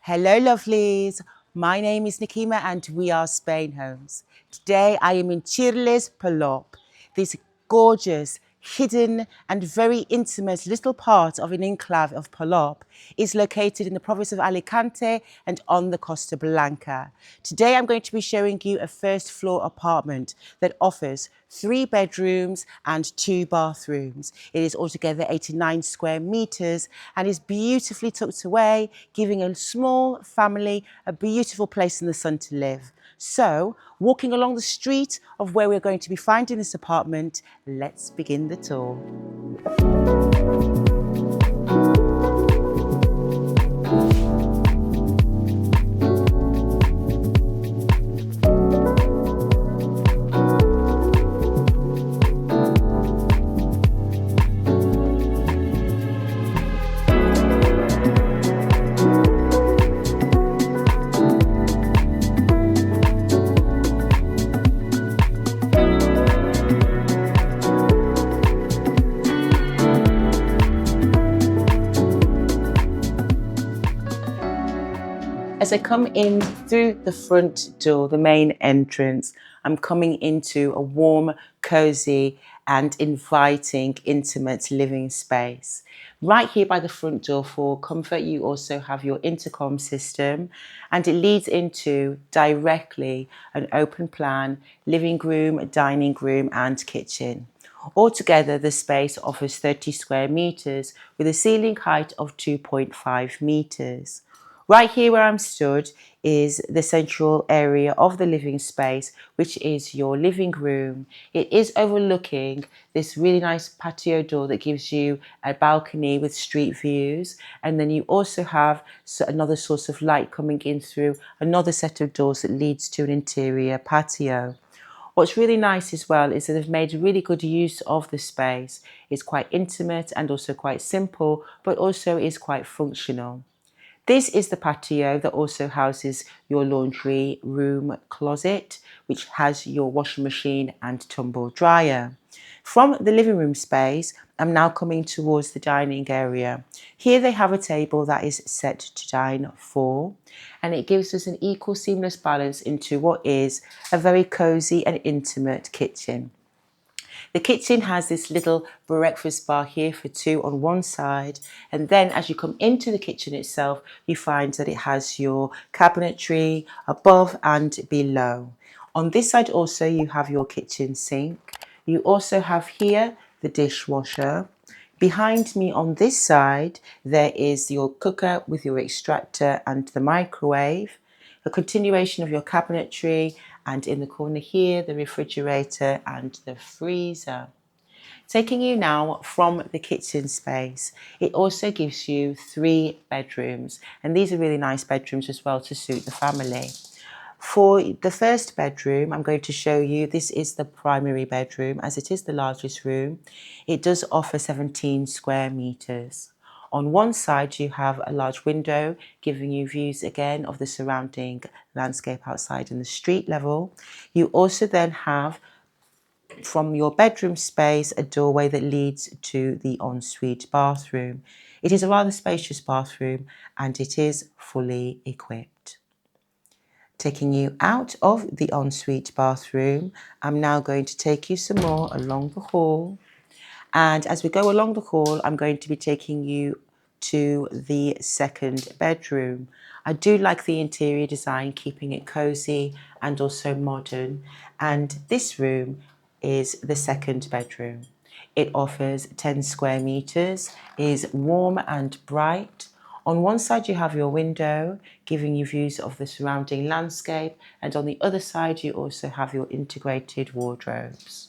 Hello lovelies, my name is Nikima and we are SpainHomes. Today I am in Chirles, Polop, this gorgeous, hidden and very intimate little part of an enclave of Polop is located in the province of Alicante and on the Costa Blanca. Today I'm going to be showing you a first floor apartment that offers 3 bedrooms and 2 bathrooms. It is altogether 89 square meters and is beautifully tucked away, giving a small family a beautiful place in the sun to live. So, walking along the street of where we're going to be finding this apartment, let's begin the tour. As I come in through the front door, the main entrance, I'm coming into a warm, cozy and inviting, intimate living space. Right here by the front door for comfort, you also have your intercom system and it leads into directly an open plan living room, dining room and kitchen. Altogether, the space offers 30 square meters with a ceiling height of 2.5 meters. Right here where I'm stood is the central area of the living space, which is your living room. It is overlooking this really nice patio door that gives you a balcony with street views. And then you also have another source of light coming in through another set of doors that leads to an interior patio. What's really nice as well is that they've made really good use of the space. It's quite intimate and also quite simple, but also is quite functional. This is the patio that also houses your laundry room closet, which has your washing machine and tumble dryer. From the living room space, I'm now coming towards the dining area. Here they have a table that is set to dine for, and it gives us an equal seamless balance into what is a very cozy and intimate kitchen. The kitchen has this little breakfast bar here for 2 on one side, and then as you come into the kitchen itself, you find that it has your cabinetry above and below. On this side also you have your kitchen sink. You also have here the dishwasher. Behind me on this side there is your cooker with your extractor and the microwave, a continuation of your cabinetry, and in the corner here the refrigerator and the freezer. Taking you now from the kitchen space, it also gives you 3 bedrooms, and these are really nice bedrooms as well to suit the family. For the first bedroom, I'm going to show you, this is the primary bedroom as it is the largest room. It does offer 17 square meters. On one side you have a large window giving you views again of the surrounding landscape outside and the street level. You also then have from your bedroom space a doorway that leads to the ensuite bathroom. It is a rather spacious bathroom and it is fully equipped. Taking you out of the ensuite bathroom, I'm now going to take you some more along the hall. And as we go along the hall, I'm going to be taking you to the second bedroom. I do like the interior design, keeping it cozy and also modern. And this room is the second bedroom. It offers 10 square meters, is warm and bright. On one side you have your window giving you views of the surrounding landscape, and on the other side you also have your integrated wardrobes.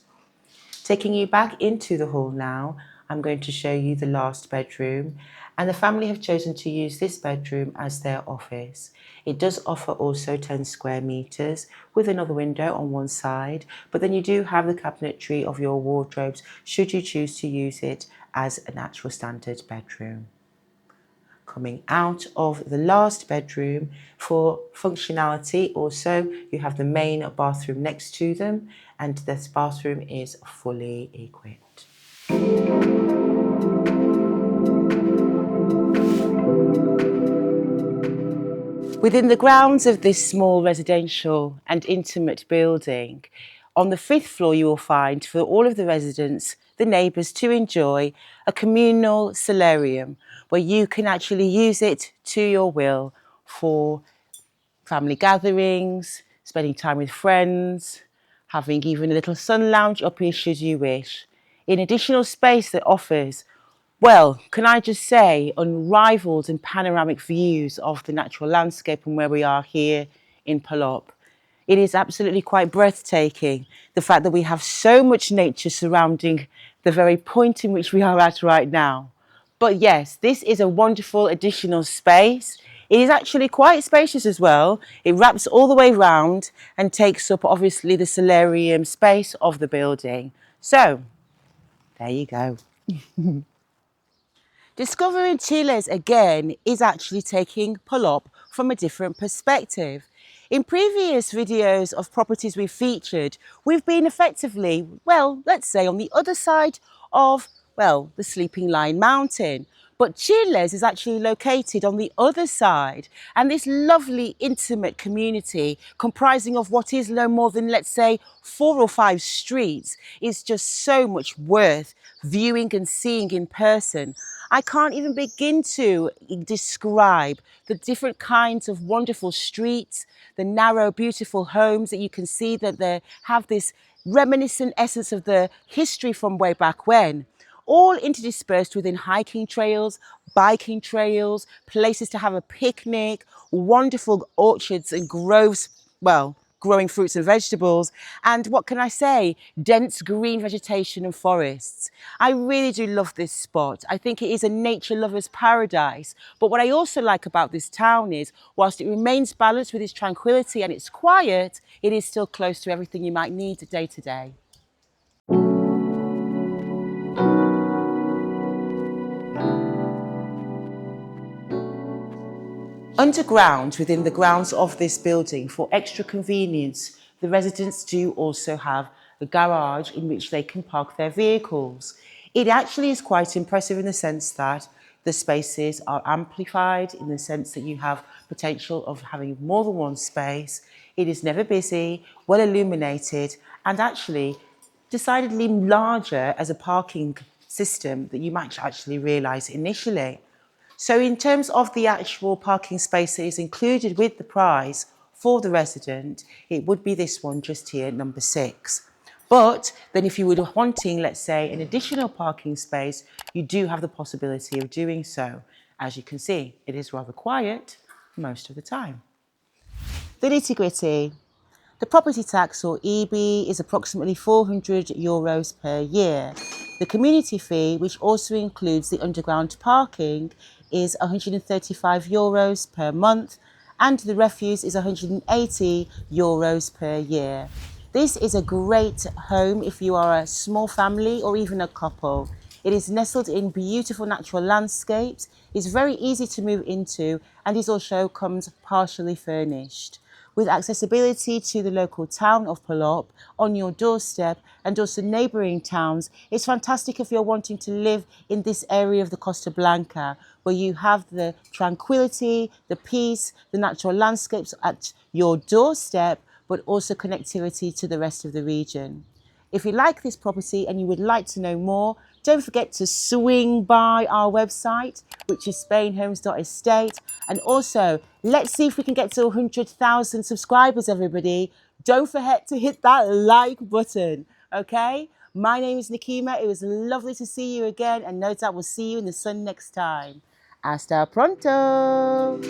Taking you back into the hall now, I'm going to show you the last bedroom, and the family have chosen to use this bedroom as their office. It does offer also 10 square meters with another window on one side, but then you do have the cabinetry of your wardrobes should you choose to use it as an actual standard bedroom. Coming out of the last bedroom for functionality also, you have the main bathroom next to them, and this bathroom is fully equipped. Within the grounds of this small residential and intimate building, on the 5th floor you will find, for all of the residents, the neighbours, to enjoy a communal solarium where you can actually use it to your will for family gatherings, spending time with friends, having even a little sun lounge up here should you wish. In additional space that offers, well, can I just say, unrivaled and panoramic views of the natural landscape and where we are here in Polop. It is absolutely quite breathtaking, the fact that we have so much nature surrounding the very point in which we are at right now. But yes, this is a wonderful additional space. It is actually quite spacious as well. It wraps all the way round and takes up obviously the solarium space of the building. So, there you go. Discovering Chirles again is actually taking Polop from a different perspective. In previous videos of properties we've featured, we've been effectively, well, let's say on the other side of, well, the Sleeping Lion Mountain. But Chirles is actually located on the other side, and this lovely intimate community comprising of what is no more than, let's say, 4 or 5 streets is just so much worth viewing and seeing in person. I can't even begin to describe the different kinds of wonderful streets, the narrow, beautiful homes that you can see that they have this reminiscent essence of the history from way back when. All interdispersed within hiking trails, biking trails, places to have a picnic, wonderful orchards and groves, well, growing fruits and vegetables, and what can I say, dense green vegetation and forests. I really do love this spot. I think it is a nature lover's paradise. But what I also like about this town is, whilst it remains balanced with its tranquility and its quiet, it is still close to everything you might need day to day. Underground, within the grounds of this building, for extra convenience, the residents do also have a garage in which they can park their vehicles. It actually is quite impressive in the sense that the spaces are amplified, in the sense that you have potential of having more than one space. It is never busy, well illuminated, and actually decidedly larger as a parking system that you might actually realise initially. So in terms of the actual parking space that is included with the price for the resident, it would be this one just here, number 6. But then if you were wanting, let's say, an additional parking space, you do have the possibility of doing so. As you can see, it is rather quiet most of the time. The nitty-gritty. The property tax, or EB, is approximately €400 per year. The community fee, which also includes the underground parking, is €135 per month, and the refuse is €180 per year. This is a great home if you are a small family or even a couple. It is nestled in beautiful natural landscapes, is very easy to move into, and it also comes partially furnished. With accessibility to the local town of Polop on your doorstep and also neighbouring towns, it's fantastic if you're wanting to live in this area of the Costa Blanca, where you have the tranquility, the peace, the natural landscapes at your doorstep, but also connectivity to the rest of the region. If you like this property and you would like to know more, don't forget to swing by our website, which is SpainHomes.estate. And also, let's see if we can get to 100,000 subscribers, everybody. Don't forget to hit that like button, okay? My name is Nikima. It was lovely to see you again, and no doubt we'll see you in the sun next time. Hasta pronto!